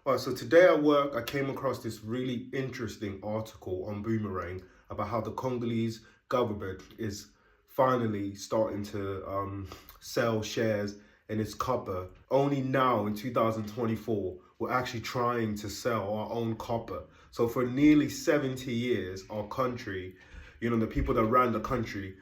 All right, so today at work, I came across this really interesting article on Boomerang about how the Congolese government is finally starting to sell shares in its copper. Only now in 2024, we're actually trying to sell our own copper. So for nearly 70 years, our country, the people that ran the country,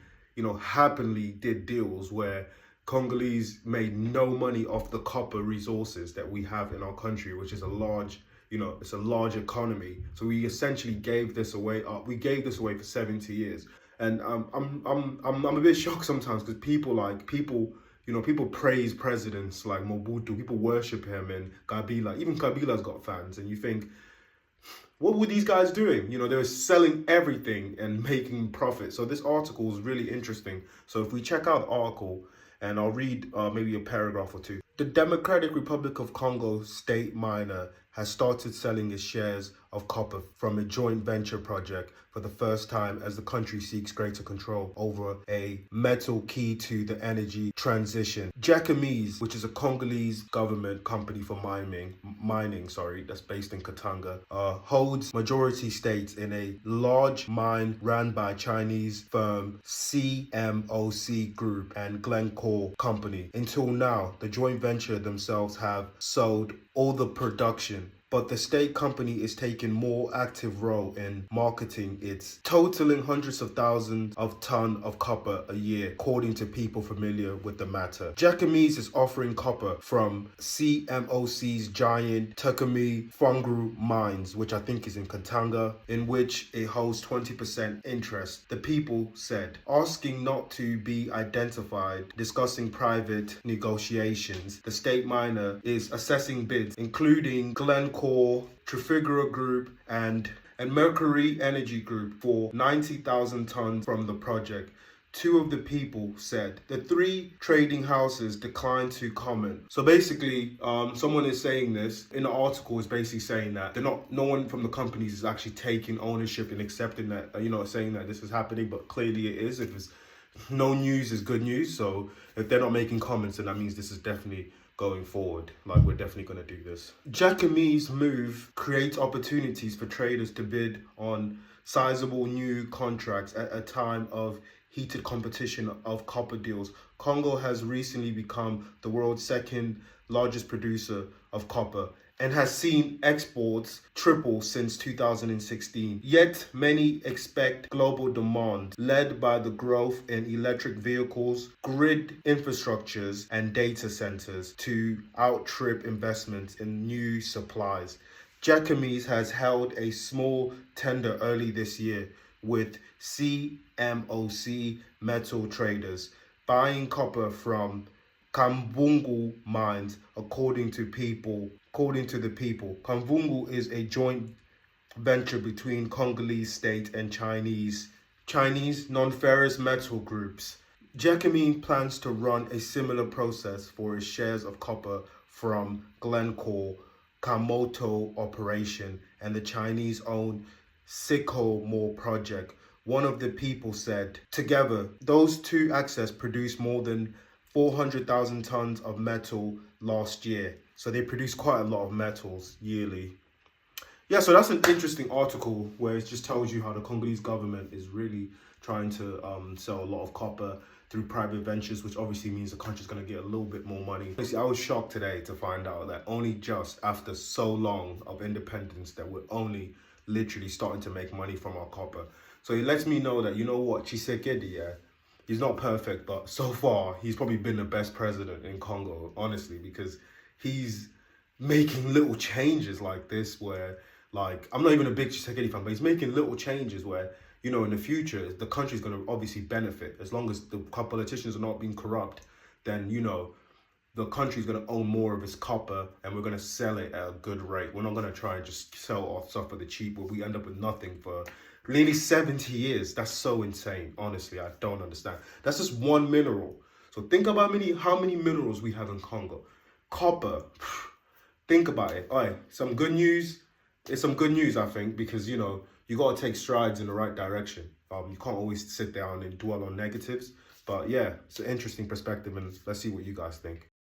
happily did deals where Congolese made no money off the copper resources that we have in our country, which is a large, it's a large economy. So we essentially gave this away up. We gave this away for 70 years. And I'm a bit shocked sometimes because people praise presidents like Mobutu, people worship him, and Kabila. Even Kabila's got fans, and you think, what were these guys doing? They were selling everything and making profit. So this article is really interesting. So if we check out the article, and I'll read maybe a paragraph or two. The Democratic Republic of Congo state miner has started selling its shares of copper from a joint venture project for the first time as the country seeks greater control over a metal key to the energy transition. Jacquemies, which is a Congolese government company for mining, that's based in Katanga, holds majority stakes in a large mine run by Chinese firm CMOC Group and Glencore Company. Until now, the joint venture themselves have sold all the production, but the state company is taking more active role in marketing its totaling hundreds of thousands of tons of copper a year, according to people familiar with the matter. Jacquemies is offering copper from CMOC's giant Takumi Fungru mines, which I think is in Katanga, in which it holds 20% interest, the people said, asking not to be identified, discussing private negotiations. The state miner is assessing bids, including Glencore, Trafigura Group, and Mercury Energy Group for 90,000 tons from the project. Two of the people said. The three trading houses declined to comment. So basically, someone is saying this in the article is basically saying that no one from the companies is actually taking ownership and accepting that, saying that this is happening, but clearly it is. If it's no news is good news. So if they're not making comments, then that means this is definitely going forward. Like, we're definitely going to do this. Jacquemies' move creates opportunities for traders to bid on sizable new contracts at a time of heated competition of copper deals. Congo has recently become the world's second largest producer of copper and has seen exports triple since 2016. Yet many expect global demand, led by the growth in electric vehicles, grid infrastructures, and data centers, to outstrip investments in new supplies. Jacquemies has held a small tender early this year with CMOC metal traders, buying copper from Kambungu mines, according to the people. Kambungu is a joint venture between Congolese state and Chinese non-ferrous metal groups. Jacquemies plans to run a similar process for its shares of copper from Glencore, Kamoto operation, and the Chinese-owned Sycamore project. One of the people said, together, those two assets produced more than 400,000 tons of metal last year. So they produce quite a lot of metals yearly. Yeah, so that's an interesting article where it just tells you how the Congolese government is really trying to sell a lot of copper through private ventures, which obviously means the country's going to get a little bit more money. Honestly, I was shocked today to find out that only just after so long of independence that we're only literally starting to make money from our copper. So it lets me know that, Tshisekedi, yeah, he's not perfect, but so far he's probably been the best president in Congo, honestly, because he's making little changes like this where, like, I'm not even a big Tshisekedi fan, but he's making little changes where, in the future, the country's going to obviously benefit. As long as the politicians are not being corrupt, then, the country's going to own more of its copper and we're going to sell it at a good rate. We're not going to try and just sell our stuff for the cheap where we end up with nothing for nearly 70 years. That's so insane. Honestly, I don't understand. That's just one mineral. So think about how many minerals we have in Congo. Copper. Think about it. All right, some good news. It's some good news, I think, because, you got to take strides in the right direction. You can't always sit down and dwell on negatives. But yeah, it's an interesting perspective, and let's see what you guys think.